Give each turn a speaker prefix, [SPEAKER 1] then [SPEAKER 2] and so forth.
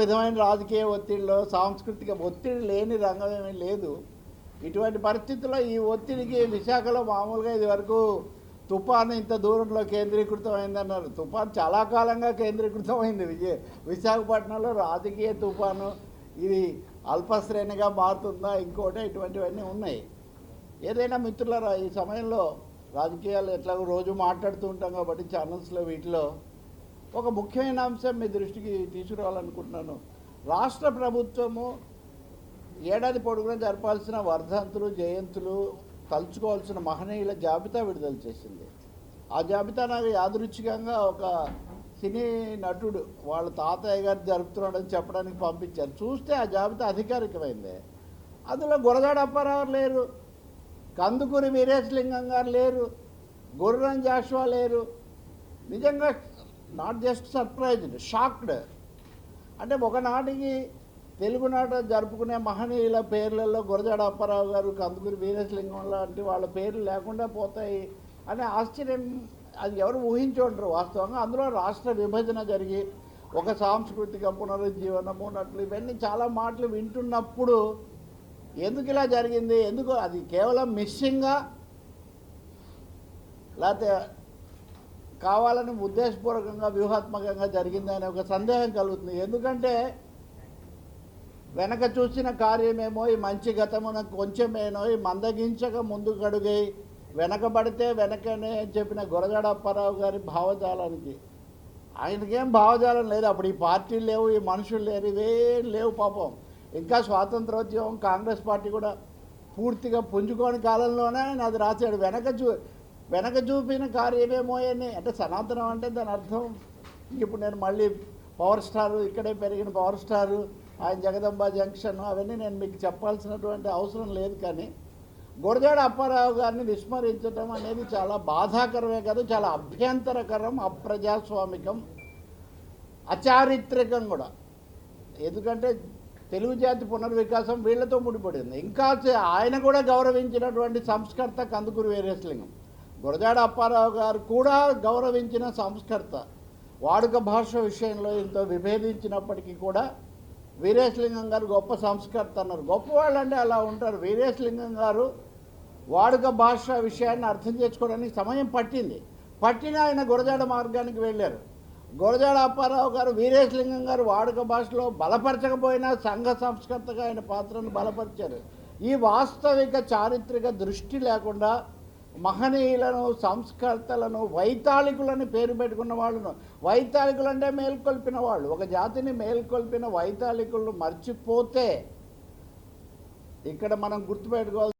[SPEAKER 1] విధమైన రాజకీయ ఒత్తిడిలో సాంస్కృతిక ఒత్తిడి లేని రంగం ఏమీ లేదు. ఇటువంటి పరిస్థితుల్లో ఈ ఒత్తిడికి విశాఖలో మామూలుగా ఇది వరకు తుఫాను ఇంత దూరంలో కేంద్రీకృతమైందన్నారు. తుఫాను చాలా కాలంగా కేంద్రీకృతమైంది. విశాఖపట్నంలో రాజకీయ తుఫాను ఇది అల్పశ్రేణిగా మారుతుందా ఇంకోటి ఇటువంటివన్నీ ఉన్నాయి. ఏదైనా మిత్రులారా, ఈ సమయంలో రాజకీయాలు ఎట్లా రోజు మాట్లాడుతూ ఉంటాం కాబట్టి ఛానల్స్లో వీటిలో ఒక ముఖ్యమైన అంశం మీ దృష్టికి తీసుకురావాలనుకుంటున్నాను. రాష్ట్ర ప్రభుత్వము ఏడాది పొడుగునా జరపాల్సిన వర్ధంతులు, జయంతులు, తలుచుకోవాల్సిన మహనీయుల జాబితా విడుదల చేసింది. ఆ జాబితా నాకు యాదృచ్ఛికంగా ఒక సినీ నటుడు వాళ్ళ తాతయ్య గారు జరుపుతున్నాడని చెప్పడానికి పంపించారు. చూస్తే ఆ జాబితా అధికారికమైంది. అందులో గురజాడ అప్పారావు లేరు, కందుకూరి వీరేశలింగం గారు లేరు, గుర్రం జాషువా లేరు. నిజంగా నాట్ జస్ట్ సర్ప్రైజ్డ్, షాక్డ్. అంటే ఒకనాటికి తెలుగునాట జరుపుకునే మహనీయుల పేర్లలో గురజాడ అప్పారావు గారు, కందుకూరి వీరేశలింగం లాంటి వాళ్ళ పేర్లు లేకుండా పోతాయి అనే ఆశ్చర్యం అది ఎవరు ఊహించుంటారు వాస్తవంగా. అందులో రాష్ట్ర విభజన జరిగి ఒక సాంస్కృతిక పునరుజ్జీవనము నట్లు ఇవన్నీ చాలా మాటలు వింటున్నప్పుడు ఎందుకు ఇలా జరిగింది, ఎందుకు అది కేవలం మిస్సింగా లేకపోతే కావాలని ఉద్దేశపూర్వకంగా వ్యూహాత్మకంగా జరిగిందనే ఒక సందేహం కలుగుతుంది. ఎందుకంటే వెనక చూసిన కార్యమేమో ఈ మంచి గతమున కొంచెమేనో ఈ మందగించక ముందుకు అడుగై వెనకబడితే వెనకనే చెప్పిన గురజాడ అప్పారావు గారి భావజాలానికి ఆయనకేం భావజాలం లేదు. అప్పుడు ఈ పార్టీలు లేవు, ఈ మనుషులు లేరు, ఇవేం లేవు పాపం. ఇంకా స్వాతంత్రోద్యమం కాంగ్రెస్ పార్టీ కూడా పూర్తిగా పుంజుకోని కాలంలోనే ఆయన అది రాశాడు. వెనక చూపిన కార్యమేమో అని. అంటే సనాతనం అంటే దాని అర్థం ఇప్పుడు నేను మళ్ళీ పవర్ స్టారు, ఇక్కడే పెరిగిన పవర్ స్టారు, ఆయన జగదంబ జంక్షన్ అవన్నీ నేను మీకు చెప్పాల్సినటువంటి అవసరం లేదు. కానీ గురజాడ అప్పారావు గారిని విస్మరించడం అనేది చాలా బాధాకరమే కాదు, చాలా అభ్యంతరకరం, అప్రజాస్వామికం, అచారిత్రకం కూడా. ఎందుకంటే తెలుగు జాతి పునర్వికాసం వీళ్లతో ముడిపడింది. ఇంకా ఆయన కూడా గౌరవించినటువంటి సంస్కర్త కందుకూరి వీరేశలింగం. గురజాడ అప్పారావు గారు కూడా గౌరవించిన సంస్కర్త. వాడుక భాష విషయంలో ఇంతో విభేదించినప్పటికీ కూడా వీరేశలింగం గారు గొప్ప సంస్కర్త అన్నారు. గొప్పవాళ్ళు అంటే అలా ఉంటారు. వీరేశలింగం గారు వాడుక భాష విషయాన్ని అర్థం చేసుకోవడానికి సమయం పట్టిన ఆయన గురజాడ మార్గానికి వెళ్ళారు. గురజాడ అప్పారావు గారు వీరేశలింగం గారు వాడుక భాషలో బలపరచకపోయినా సంఘ సంస్కర్తగా ఆయన పాత్రను బలపరిచారు. ఈ వాస్తవిక చారిత్రక దృష్టి లేకుండా మహనీయులను, సంస్కర్తలను, వైతాళికులని పేరు పెట్టుకున్న వాళ్ళను, వైతాళికులు అంటే మేల్కొల్పిన వాళ్ళు, ఒక జాతిని మేల్కొల్పిన వైతాళికులను మర్చిపోతే ఇక్కడ మనం గుర్తుపెట్టుకోవాలి.